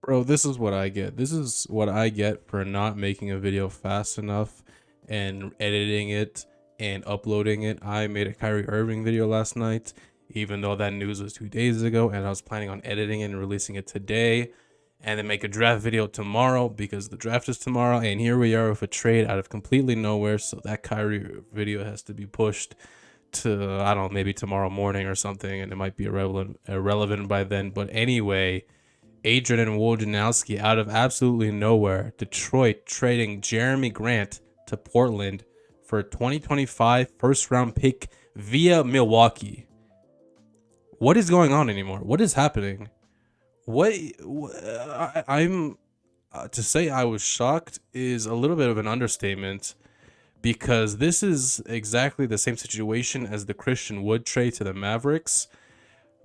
Bro, this is what I get. This is what I get for not making a video fast enough and editing it and uploading it. I made a Kyrie Irving video last night, even though that news was 2 days ago, and I was planning on editing it and releasing it today, and then make a draft video tomorrow because the draft is tomorrow. And here we are with a trade out of completely nowhere. So that Kyrie video has to be pushed to, I don't know, maybe tomorrow morning or something, and it might be irrelevant by then. But anyway, Adrian and Wojnarowski out of absolutely nowhere. Detroit trading Jerami Grant to Portland for a 2025 first round pick via Milwaukee. What is going on anymore? What is happening? I'm to say I was shocked is a little bit of an understatement because this is exactly the same situation as the Christian Wood trade to the Mavericks,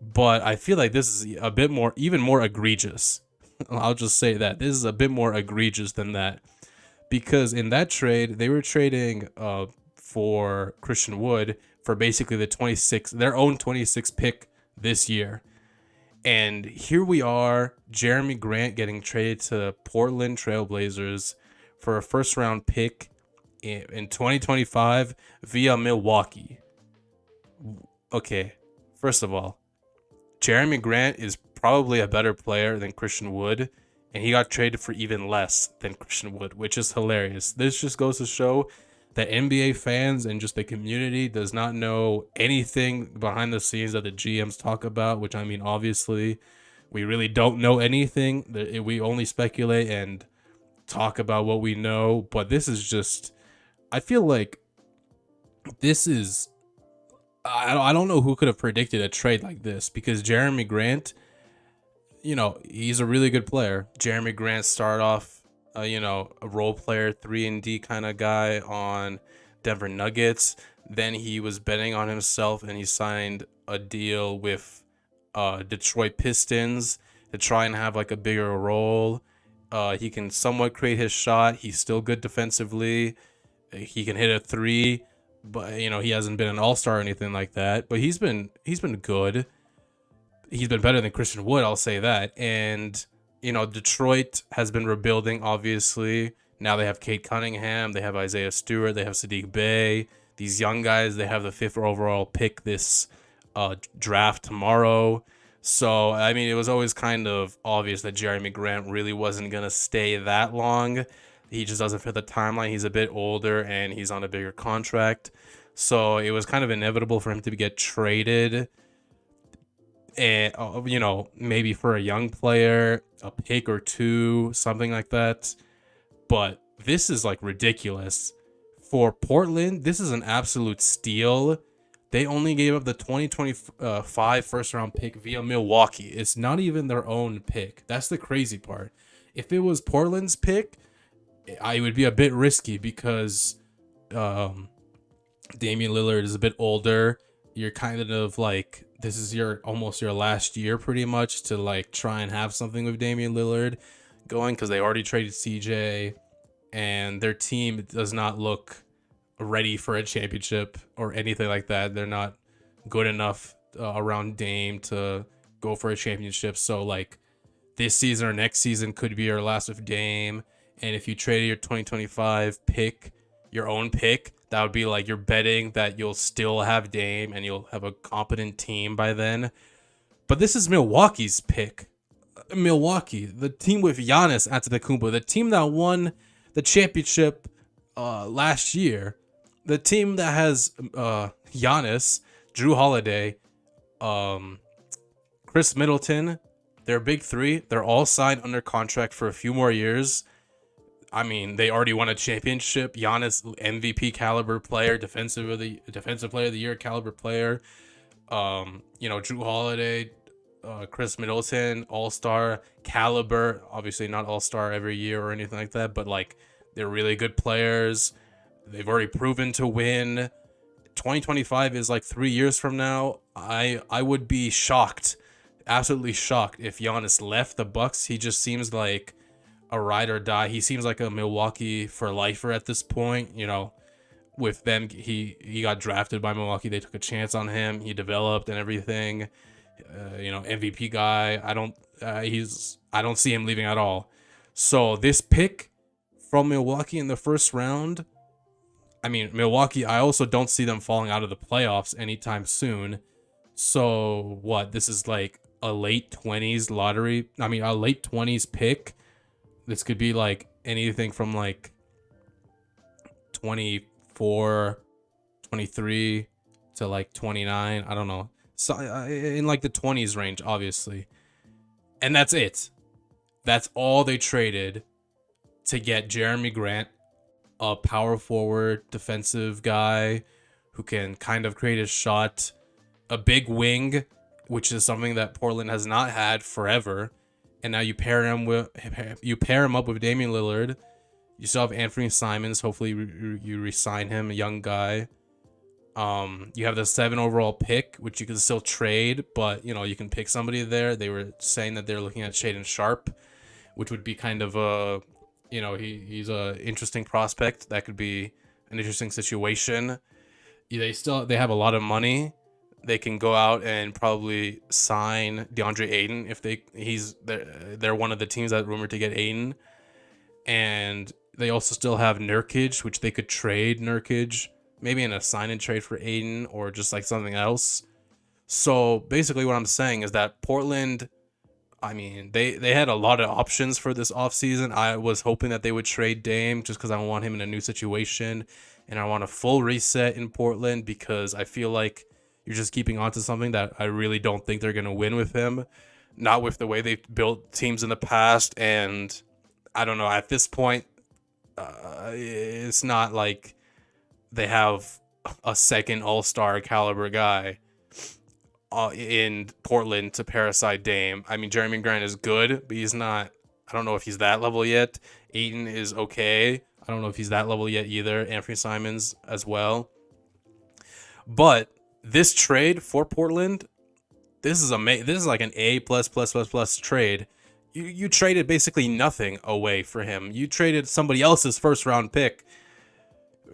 but I feel like this is a bit more, even more egregious. I'll just say that this is a bit more egregious than that because in that trade they were trading for Christian Wood for basically their own 26 pick this year. And here we are, Jerami Grant getting traded to Portland Trailblazers for a first round pick in 2025 via Milwaukee. Okay, first of all, Jerami Grant is probably a better player than Christian Wood, and he got traded for even less than Christian Wood, which is hilarious. This just goes to show that NBA fans and just the community does not know anything behind the scenes that the GMs talk about, which I mean, obviously, we really don't know anything. We only speculate and talk about what we know, but this is just, I feel like this is, I don't know who could have predicted a trade like this because Jerami Grant, he's a really good player. Jerami Grant started off, a role player, 3-and-D kind of guy on Denver Nuggets. Then he was betting on himself and he signed a deal with Detroit Pistons to try and have like a bigger role. He can somewhat create his shot. He's still good defensively. He can hit a three, but he hasn't been an all-star or anything like that. But he's been good. He's been better than Christian Wood, I'll say that. And Detroit has been rebuilding, obviously. Now they have Cade Cunningham, they have Isaiah Stewart, they have Sadiq Bey. These young guys, they have the 5th overall pick this draft tomorrow. So, I mean, it was always kind of obvious that Jerami Grant really wasn't going to stay that long. He just doesn't fit the timeline. He's a bit older and he's on a bigger contract. So, it was kind of inevitable for him to get traded. And, maybe for a young player, a pick or two, something like that. But this is like ridiculous. For Portland, this is an absolute steal. They only gave up the 2025 first round pick via Milwaukee. It's not even their own pick. That's the crazy part. If it was Portland's pick, I would be a bit risky because Damian Lillard is a bit older. You're kind of like, this is almost your last year pretty much to like try and have something with Damian Lillard going because they already traded CJ and their team does not look ready for a championship or anything like that. They're not good enough around Dame to go for a championship. So like this season or next season could be your last with Dame. And if you traded your 2025 pick, your own pick, that would be like you're betting that you'll still have Dame and you'll have a competent team by then. But this is Milwaukee's pick. Milwaukee, the team with Giannis Antetokounmpo, the team that won the championship last year, the team that has Giannis, Drew Holiday, Chris Middleton, their big three. They're all signed under contract for a few more years. I mean, they already won a championship. Giannis, MVP caliber player, defensive player of the year caliber player. Drew Holiday, Chris Middleton, all-star caliber. Obviously not all-star every year or anything like that, but like they're really good players. They've already proven to win. 2025 is like 3 years from now. I would be shocked, absolutely shocked if Giannis left the Bucks. He just seems like a ride or die. He seems like a Milwaukee for lifer at this point. With them, he got drafted by Milwaukee. They took a chance on him. He developed and everything. MVP guy. I don't see him leaving at all. So this pick from Milwaukee in the first round, I mean, Milwaukee, I also don't see them falling out of the playoffs anytime soon. So what? This is like a late 20s lottery. I mean, a late 20s pick. This could be like anything from like 24, 23 to like 29. I don't know. So in like the 20s range, obviously. And that's it. That's all they traded to get Jerami Grant, a power forward defensive guy who can kind of create a shot, a big wing, which is something that Portland has not had forever. And now you pair him up with Damian Lillard. You still have Anthony Simons. Hopefully you re-sign him, a young guy. You have the 7 overall pick, which you can still trade, but you can pick somebody there. They were saying that they're looking at Shaedon Sharp, which would be kind of a, he's a interesting prospect. That could be an interesting situation. They have a lot of money. They can go out and probably sign DeAndre Ayton if they're one of the teams that rumored to get Ayton. And they also still have Nurkic, which they could trade Nurkic, maybe in a sign and trade for Ayton or just like something else. So basically what I'm saying is that Portland, I mean, they had a lot of options for this offseason. I was hoping that they would trade Dame just because I want him in a new situation. And I want a full reset in Portland because I feel like you're just keeping on to something that I really don't think they're going to win with him. Not with the way they've built teams in the past. And I don't know, at this point, it's not like they have a second all-star caliber guy in Portland to parasite Dame. I mean, Jerami Grant is good, but he's not. I don't know if he's that level yet. Ayton is okay. I don't know if he's that level yet either. Anthony Simons as well. But this trade for Portland, this is like an A plus trade. You traded basically nothing away for him. You traded somebody else's first round pick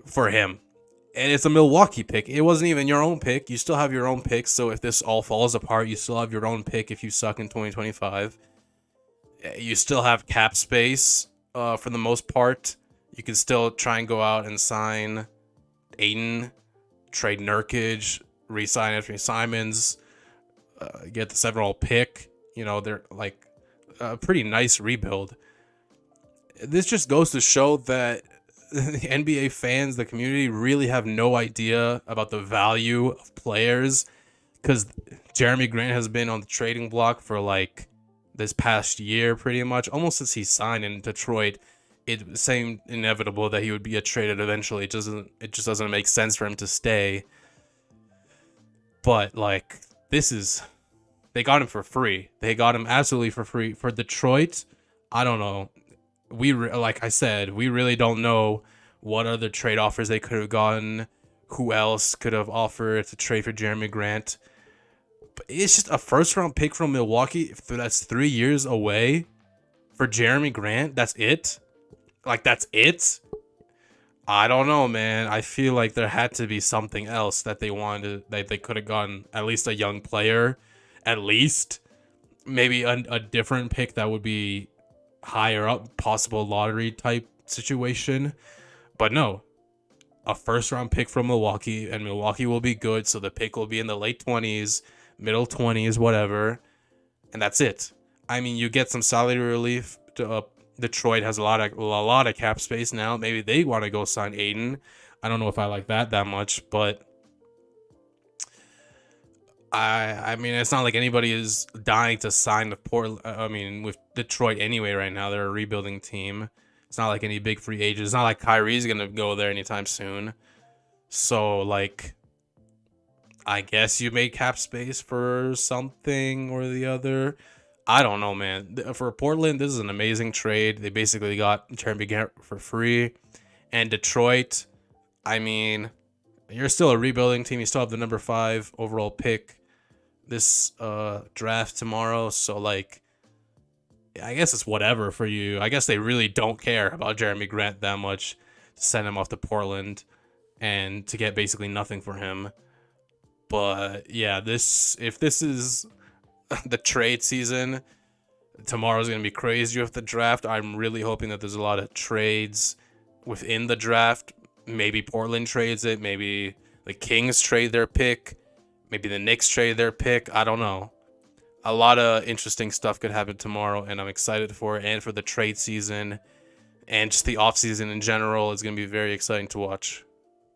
for him. And it's a Milwaukee pick. It wasn't even your own pick. You still have your own pick. So if this all falls apart, you still have your own pick if you suck in 2025. You still have cap space for the most part. You can still try and go out and sign Ayton, trade Nurkic, re-sign Anthony Simons, get the 7th pick. They're like a pretty nice rebuild. This just goes to show that the NBA fans, the community, really have no idea about the value of players because Jerami Grant has been on the trading block for like this past year pretty much, almost since he signed in Detroit. It seemed inevitable that he would get traded eventually. It just doesn't make sense for him to stay. But like they got him for free. They got him absolutely for free. For Detroit, I don't know. Like I said, we really don't know what other trade offers they could have gotten. Who else could have offered to trade for Jerami Grant? But it's just a first round pick from Milwaukee. That's 3 years away for Jerami Grant. That's it. Like that's it. I don't know, man. I feel like there had to be something else that they wanted. That they could have gotten at least a young player, at least maybe a different pick that would be higher up, possible lottery type situation. But no, a first round pick from Milwaukee, and Milwaukee will be good, so the pick will be in the late 20s, middle 20s, whatever, and that's it. I mean, you get some salary relief. Detroit has a lot of cap space now. Maybe they want to go sign Ayton. I don't know if I like that much, but I mean, it's not like anybody is dying to sign with Portland. I mean, with Detroit anyway right now. They're a rebuilding team. It's not like any big free agents. It's not like Kyrie's going to go there anytime soon. So, like, I guess you made cap space for something or the other. I don't know, man. For Portland, this is an amazing trade. They basically got Jerami Grant for free. And Detroit, I mean, you're still a rebuilding team. You still have the number 5 overall pick this draft tomorrow. So, like, I guess it's whatever for you. I guess they really don't care about Jerami Grant that much to send him off to Portland and to get basically nothing for him. But, yeah, if this is the trade season. Tomorrow's going to be crazy with the draft. I'm really hoping that there's a lot of trades within the draft. Maybe Portland trades it. Maybe the Kings trade their pick. Maybe the Knicks trade their pick. I don't know. A lot of interesting stuff could happen tomorrow, and I'm excited for it, and for the trade season and just the offseason in general. It's going to be very exciting to watch.